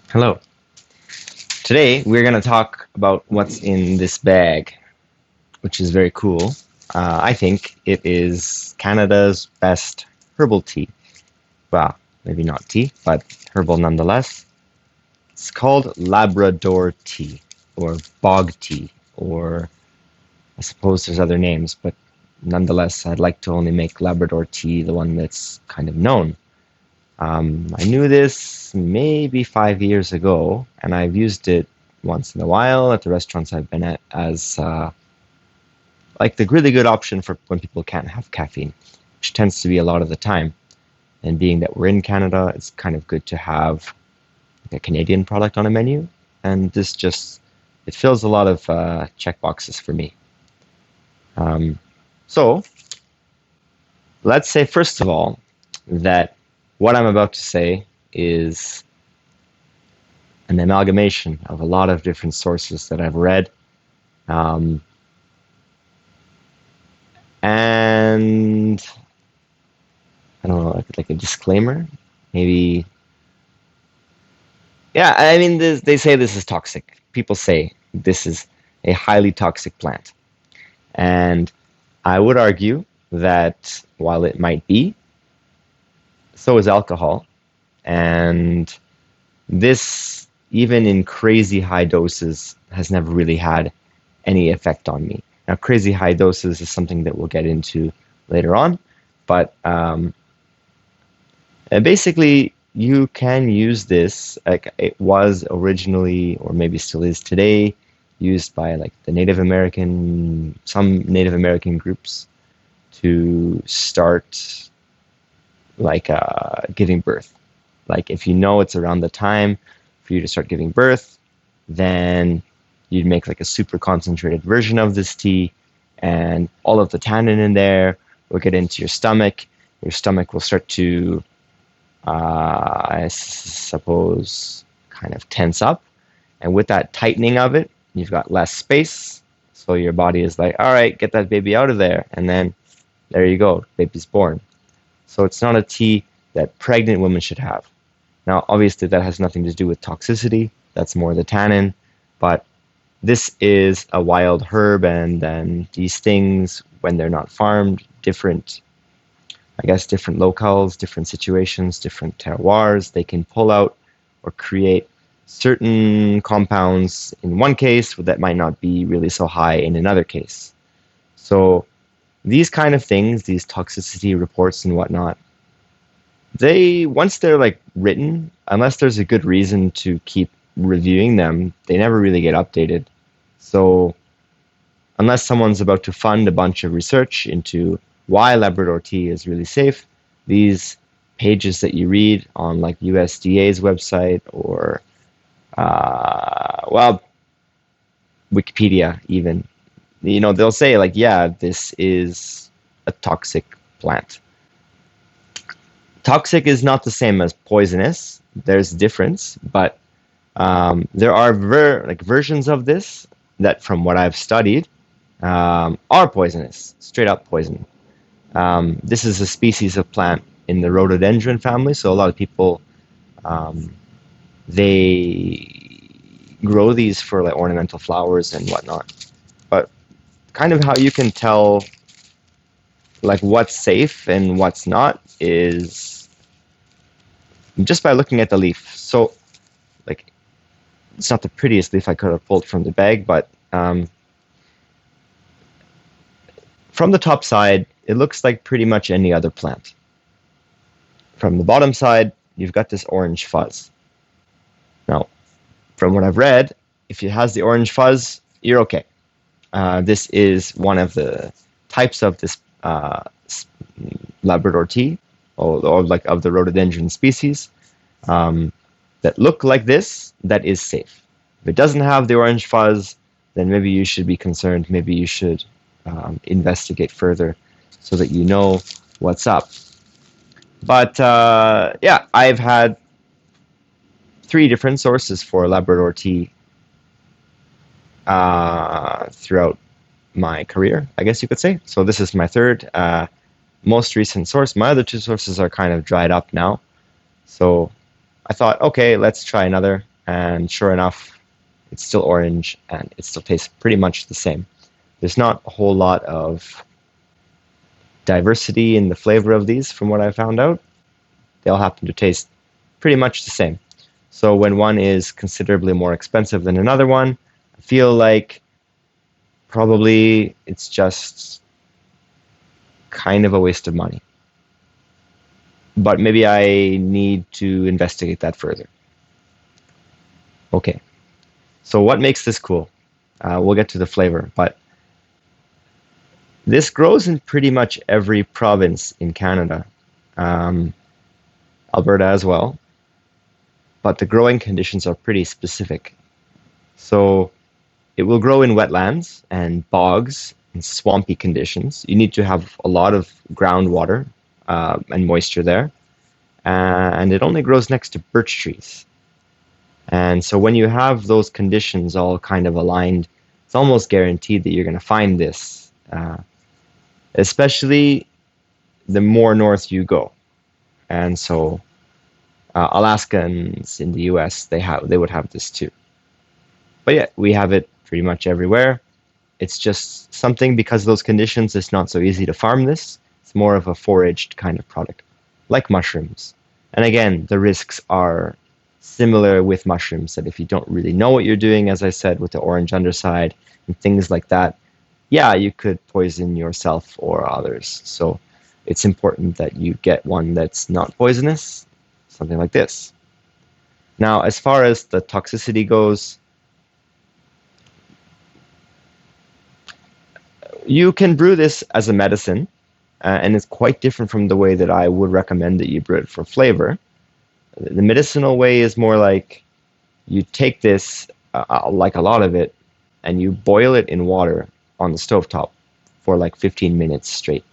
Hello. Today we're going to talk about what's in this bag, which is very cool. I think it is Canada's best herbal tea. Well, maybe not tea, but herbal nonetheless. It's called Labrador Tea, or bog tea, or I suppose there's other names, but nonetheless, I'd like to only make Labrador Tea the one that's kind of known. I knew this maybe 5 years ago, and I've used it once in a while at the restaurants I've been at as like the really good option for when people can't have caffeine, which tends to be a lot of the time. And being that we're in Canada, it's kind of good to have a Canadian product on a menu, and this just it fills a lot of check boxes for me. So let's say first of all that what I'm about to say is an amalgamation of a lot of different sources that I've read. And I don't know, like a disclaimer, maybe. Yeah, I mean, they say this is toxic. People say this is a highly toxic plant. And I would argue that while it might be, so is alcohol. And this, even in crazy high doses, has never really had any effect on me. Now, crazy high doses is something that we'll get into later on, but basically, you can use this, like it was originally, or maybe still is today, used by like some Native American groups to start like giving birth. Like if you know it's around the time for you to start giving birth, then you'd make like a super concentrated version of this tea, and all of the tannin in there will get into your stomach. Your stomach will start to I suppose, kind of tense up. And with that tightening of it, you've got less space. So your body is like, all right, get that baby out of there. And then there you go, baby's born. So it's not a tea that pregnant women should have. Now, obviously, that has nothing to do with toxicity. That's more the tannin. But this is a wild herb, and then these things, when they're not farmed, different locales, different situations, different terroirs, they can pull out or create certain compounds in one case that might not be really so high in another case. So these kind of things, these toxicity reports and whatnot, once they're like written, unless there's a good reason to keep reviewing them, they never really get updated. So unless someone's about to fund a bunch of research into why Labrador tea is really safe, these pages that you read on like USDA's website or Wikipedia even, they'll say like, yeah, this is a toxic plant. Toxic is not the same as poisonous. There's a difference, but there are versions of this that, from what I've studied, are poisonous, straight up poison. This is a species of plant in the rhododendron family, so a lot of people they grow these for like ornamental flowers and whatnot. But kind of how you can tell like what's safe and what's not is just by looking at the leaf. So like it's not the prettiest leaf I could have pulled from the bag, but from the top side, it looks like pretty much any other plant. From the bottom side, you've got this orange fuzz. Now, from what I've read, if it has the orange fuzz, you're okay. This is one of the types of this Labrador tea, or like of the rhododendron species, that look like this, that is safe. If it doesn't have the orange fuzz, then maybe you should be concerned. Maybe you should investigate further so that you know what's up. But yeah, I've had 3 different sources for Labrador tea throughout my career, I guess you could say. So this is my 3rd most recent source. My other 2 sources are kind of dried up now. So I thought, okay, let's try another. And sure enough, it's still orange and it still tastes pretty much the same. There's not a whole lot of diversity in the flavor of these from what I found out. They all happen to taste pretty much the same. So when one is considerably more expensive than another one, I feel like probably it's just kind of a waste of money. But maybe I need to investigate that further. Okay, so what makes this cool? We'll get to the flavor, but this grows in pretty much every province in Canada, um, Alberta as well, but the growing conditions are pretty specific. So it will grow in wetlands and bogs and swampy conditions. You need to have a lot of groundwater and moisture there. And it only grows next to birch trees. And so when you have those conditions all kind of aligned, it's almost guaranteed that you're going to find this, especially the more north you go. And so Alaskans in the US, they would have this too. But yeah, we have it pretty much everywhere. It's just something because of those conditions, it's not so easy to farm this. It's more of a foraged kind of product, like mushrooms. And again, the risks are similar with mushrooms that if you don't really know what you're doing, as I said, with the orange underside and things like that, yeah, you could poison yourself or others. So it's important that you get one that's not poisonous, something like this. Now, as far as the toxicity goes, you can brew this as a medicine, and it's quite different from the way that I would recommend that you brew it for flavor. The medicinal way is more like you take this, like a lot of it, and you boil it in water on the stovetop for like 15 minutes straight.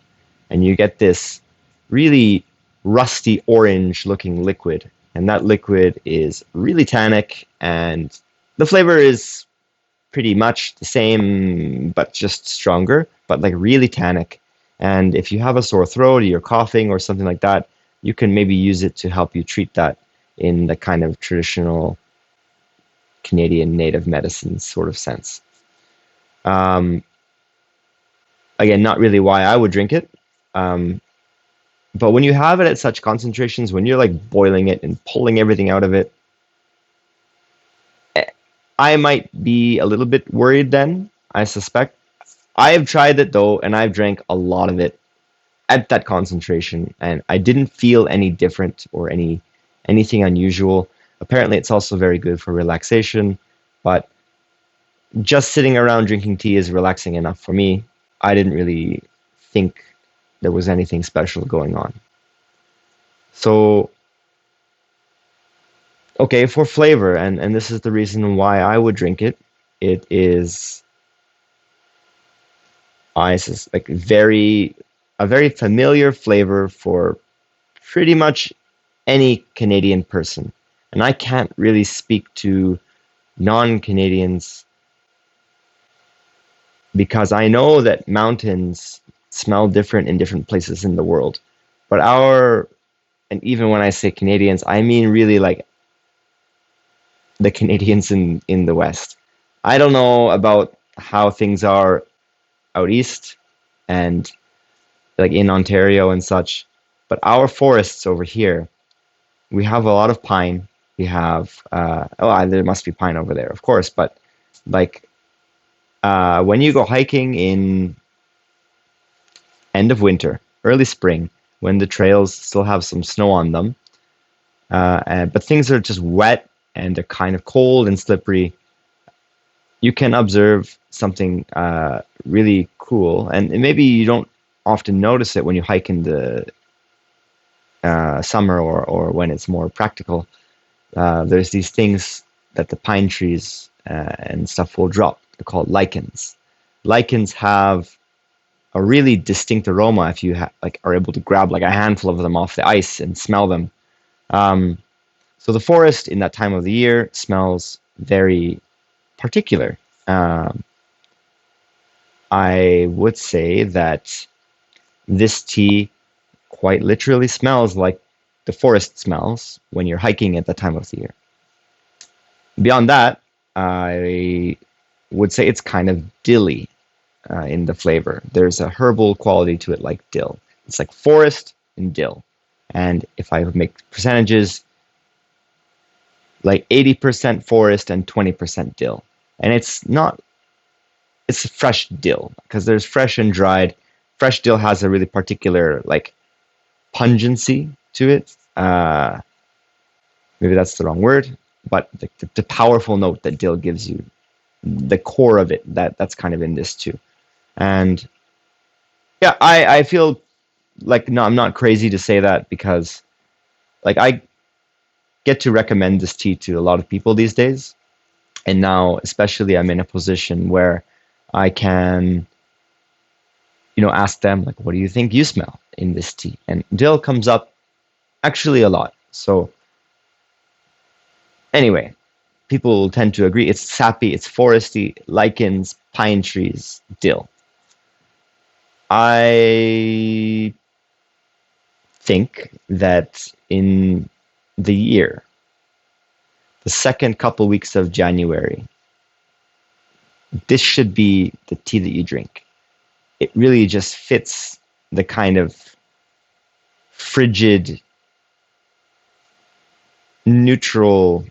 And you get this really rusty orange looking liquid. And that liquid is really tannic, and the flavor is pretty much the same, but just stronger, but like really tannic. And if you have a sore throat or you're coughing or something like that, you can maybe use it to help you treat that in the kind of traditional Canadian native medicine sort of sense. Um, Again, not really why I would drink it. Um, but when you have it at such concentrations, when you're like boiling it and pulling everything out of it, I might be a little bit worried then, I suspect. I have tried it though, and I've drank a lot of it at that concentration, and I didn't feel any different or anything unusual. Apparently, it's also very good for relaxation, but just sitting around drinking tea is relaxing enough for me. I didn't really think there was anything special going on. So, okay, for flavor, and this is the reason why I would drink it. It is like a very familiar flavor for pretty much any Canadian person. And I can't really speak to non-Canadians because I know that mountains smell different in different places in the world. But and even when I say Canadians, I mean really like the Canadians in the West. I don't know about how things are out east and like in Ontario and such, but our forests over here, we have a lot of pine. We have there must be pine over there, of course, but like when you go hiking in end of winter, early spring, when the trails still have some snow on them, but things are just wet and they're kind of cold and slippery, you can observe something really cool. And maybe you don't often notice it when you hike in the summer or when it's more practical. There's these things that the pine trees and stuff will drop. They're called lichens. Lichens have a really distinct aroma if you are able to grab like a handful of them off the ice and smell them. So the forest in that time of the year smells very particular. I would say that this tea quite literally smells like the forest smells when you're hiking at that time of the year. Beyond that, I would say it's kind of dilly in the flavor. There's a herbal quality to it, like dill. It's like forest and dill. And if I make percentages, like 80% forest and 20% dill. And it's not, it's fresh dill, because there's fresh and dried. Fresh dill has a really particular like pungency to it. Maybe that's the wrong word, but the powerful note that dill gives you, the core of it, that's kind of in this too. And yeah, I feel like, no, I'm not crazy to say that, because like I get to recommend this tea to a lot of people these days. And now, especially, I'm in a position where I can, ask them, like, what do you think you smell in this tea? And dill comes up actually a lot. So anyway, people tend to agree it's sappy, it's foresty, lichens, pine trees, dill. I think that in the year, the second couple weeks of January, this should be the tea that you drink. It really just fits the kind of frigid, neutral,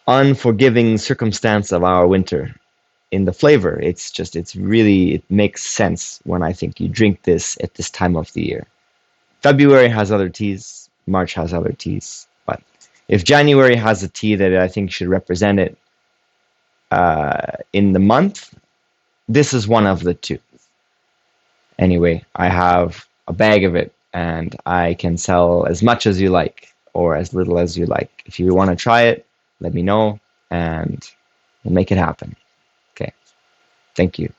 unforgiving circumstance of our winter in the flavor. It makes sense when I think you drink this at this time of the year. February has other teas, March has other teas, but if January has a tea that I think should represent it in the month, this is one of the two. Anyway, I have a bag of it, and I can sell as much as you like or as little as you like. If you want to try it, let me know, and we'll make it happen. Okay. Thank you.